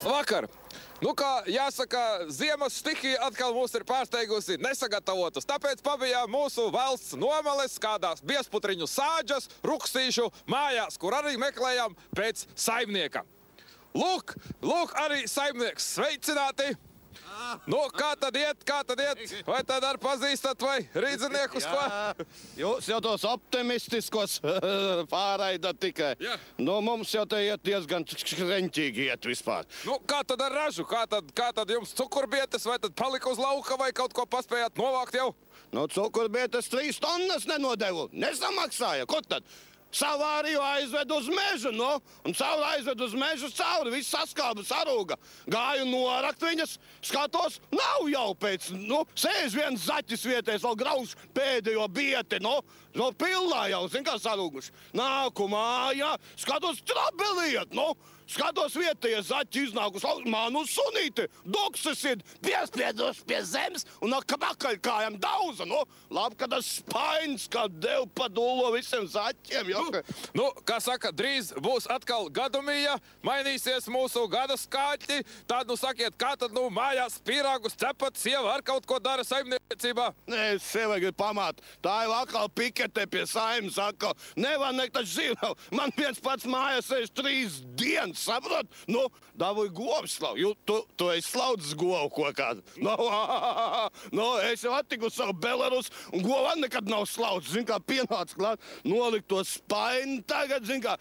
Vakar. Nu, kā jāsaka, ziemas stihija atkal mūs ir pārsteigusi nesagatavotas. Tāpēc pabijām mūsu valsts nomales kādās biezputriņu sāģas, ruksīšu mājās, kur arī meklējām pēc saimnieka. Lūk, arī saimnieks. Sveicināti! Nu, kā tad iet? Vai tad ar pazīstat vai rīdziniekus, ko? Jūs jau tos optimistiskos pāraidat tikai. Nu, mums jau te iet diezgan kreņķīgi iet vispār. Nu, kā tad ar ražu? Kā tad jums cukurbietes, vai tad palika uz lauka, vai kaut ko paspējāt novākt jau? Nu, cukurbietes 3 tonnas nenodevu. Nesamaksāja. Ko tad? Savāriju aizved uz mežu, nu, un cauri aizved uz mežu cauri, viss saskāba, sarūga. Gāju norakt viņas, skatos, nav jau pēc, sēž viens zaķis vietējais, vēl grauž pēdējo bieti, pilnā jau, zin kā sarūguši. Nāku mājā, skatos, trabeliet, skatos vietējie zaķi iznākus, manu sunīti, dukses ir piespiedoši pie zemes un pakaļkājām dauza, labi, ka tas spainis, kā dev pa dullo visiem zaķiem, Nu, kā saka, drīz būs atkal gadumija, mainīsies mūsu gada skaitļi, tad, sakiet, kā tad, mājās pīrāgus cepat, sieva ar kaut ko dara saimniecībā? Nē, sieva grib pamāt, tā jau atkal piketē pie saimas atkal, nevar nektaču zīmēl, man viens pats mājās sēž 3 dienas, saprot? Dabūju govu slavu, tu esi slaudzis govu ko kādu. Es jau attiku savu Belarus, un govu nekad nav slaudzis, zin kā pienāc klāt, nolikt to spaini tagad, zin kā,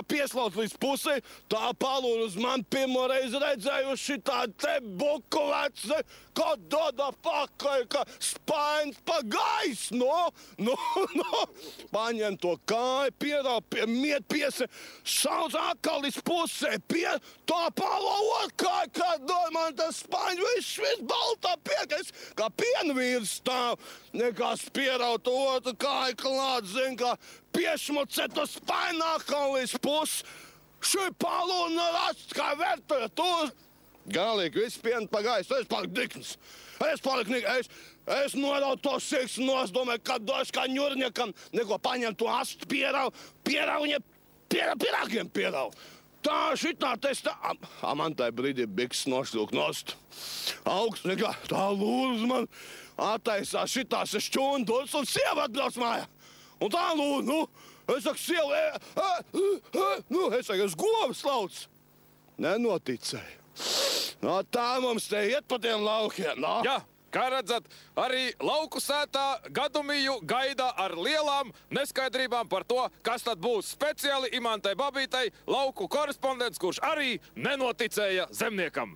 pieslauc līdz pusē, tā palūra uz mani pirmo reizi redzējuši tā te buku veci, kā doda pakaļ, kā spainis pa gaisu, paņem to kāju, pierāp pie miet piese, sauc atkal līdz pusē, tā palūra kāju, kā dod man tas spainis, viss baltā piekais, kā pienvīrs stāv, nekās pieraut otru kāju klāt, zin kā, piešmucēt to spainā kā līdz pusi, šī palūna rasts kā vertoja tur. Galīgi, viss piena pa gaisu, es paliku diknis. Es noraudu to siks, es domāju, ka došu kā ņurniekam, neko paņem to astu pierau, viņam pirāgiem pierau. Tā šitā testā, man tai brīdī biks nošļūk nost. Augsts, nekā, tā lūdzu man attaisās šitās šķundos un sieva atbrauc mājā. Un tā lūdzu, es saku, sieva, es saku, es govu slauc. Nenoticēju. Tā mums te iet pa tiem laukiem, Jā, kā redzat, arī lauku sētā gadumiju gaida ar lielām neskaidrībām par to, kas tad būs speciāli Imantai Babītei, lauku korespondents, kurš arī nenoticēja zemniekam.